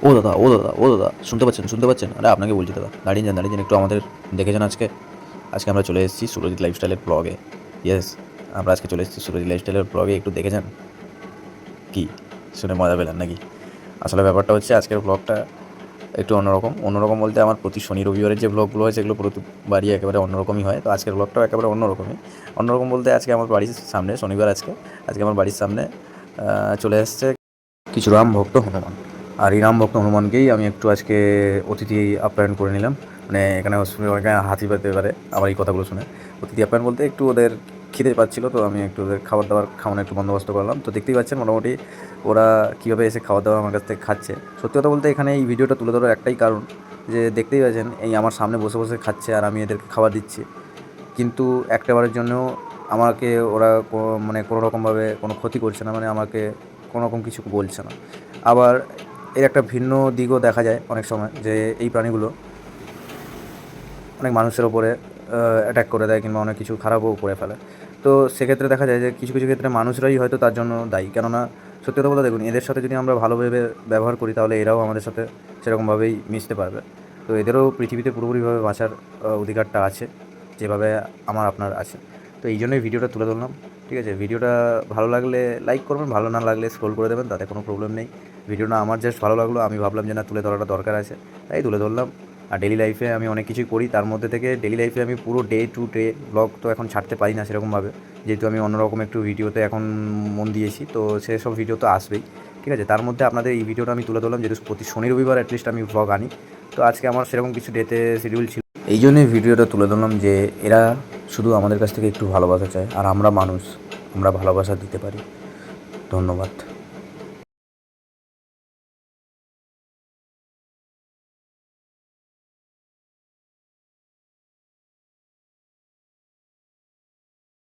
ও দাদা, শুনতে পাচ্ছেন? আরে আপনাকে বলছি দাদা, দাঁড়িয়ে যান একটু আমাদের দেখেছেন আজকে। আজকে আমরা চলে এসেছি সুরজিৎ লাইফস্টাইলের ব্লগে। ইয়েস, আমরা আজকে চলে এসেছি সুরজিৎ লাইফস্টাইলের ব্লগে, একটু দেখে যান। কি শুনে মজা পেলেন নাকি? আসলে ব্যাপারটা হচ্ছে আজকের ব্লগটা একটু অন্যরকম বলতে আমার প্রতি শনি রবিবারের যে ব্লগগুলো হয় সেগুলো প্রতিবারই একেবারে অন্যরকমই হয়। তো আজকের ব্লগটাও একেবারে অন্যরকম বলতে আজকে আমার বাড়ির সামনে শনিবার, আজকে আমার বাড়ির সামনে চলে এসছে কিছু রাম ভক্ত হনুমান। আর এই রাম ভক্ত হনুমানকেই আমি একটু আজকে অতিথি আপ্যায়ন করে নিলাম। মানে এখানে এখানে হাতি পেতে পারে আমার এই কথাগুলো শুনে। অতিথি আপ্যায়ন বলতে একটু ওদের খিদে পাচ্ছিলো, তো আমি একটু ওদের খাবার দাবার খাওয়ানো একটু বন্দোবস্ত করলাম। তো দেখতেই পাচ্ছেন মোটামুটি ওরা কীভাবে এসে খাবার দাবার আমার কাছ থেকে খাচ্ছে। সত্যি কথা বলতে এখানে এই ভিডিওটা তুলে ধরার একটাই কারণ, যে দেখতেই পাচ্ছেন এই আমার সামনে বসে বসে খাচ্ছে আর আমি এদেরকে খাবার দিচ্ছি, কিন্তু একটাবারের জন্যও আমাকে ওরা মানে কোনো রকমভাবে কোনো ক্ষতি করছে না, মানে আমাকে কোনো রকম কিছু বলছে না। আবার এর একটা ভিন্ন দিকও দেখা যায় অনেক সময়, যে এই প্রাণীগুলো অনেক মানুষের ওপরে অ্যাটাক করে দেয় কিংবা অনেক কিছু খারাপও করে ফেলে। তো সেক্ষেত্রে দেখা যায় যে কিছু কিছু ক্ষেত্রে মানুষরাই হয়তো তার জন্য দায়ী। কেননা সত্যি কথা বলতে দেখুন, এদের সাথে যদি আমরা ভালোভাবে ব্যবহার করি তাহলে এরাও আমাদের সাথে সেরকমভাবেই মিশতে পারবে। তো এদেরও পৃথিবীতে পুরোপুরিভাবে বাঁচার অধিকারটা আছে, যেভাবে আমার আপনার আছে। তো এই জন্যই ভিডিওটা তুলে ধরলাম। ঠিক আছে, ভিডিওটা ভালো লাগলে লাইক করবেন, ভালো না লাগলে স্ক্রল করে দেবেন, তাতে কোনো প্রবলেম নেই। ভিডিওটা আমার জাস্ট ভালো লাগলো, আমি ভাবলাম যে না, তুলে ধরাটা দরকার আছে, তাই তুলে ধরলাম। আর ডেলি লাইফে আমি অনেক কিছুই করি, তার মধ্যে থেকে ডেলি লাইফে আমি পুরো ডে টু ডে ব্লগ তো এখন ছাড়তে পারি না সেরকমভাবে, যেহেতু আমি অন্যরকম একটু ভিডিওতে এখন মন দিয়েছি, তো সেসব ভিডিও তো আসবেই। ঠিক আছে, তার মধ্যে আপনাদের এই ভিডিওটা আমি তুলে ধরলাম, যেহেতু প্রতি শনি রবিবার অ্যাটলিস্ট আমি ব্লগ আনি। তো আজকে আমার সেরকম কিছু ডেতে শিডিউল ছিল, এই জন্যই ভিডিওটা তুলে ধরলাম যে এরা শুধু আমাদের কাছ থেকে একটু ভালোবাসা চায়, আর আমরা মানুষ, আমরা ভালোবাসা দিতে পারি। ধন্যবাদ।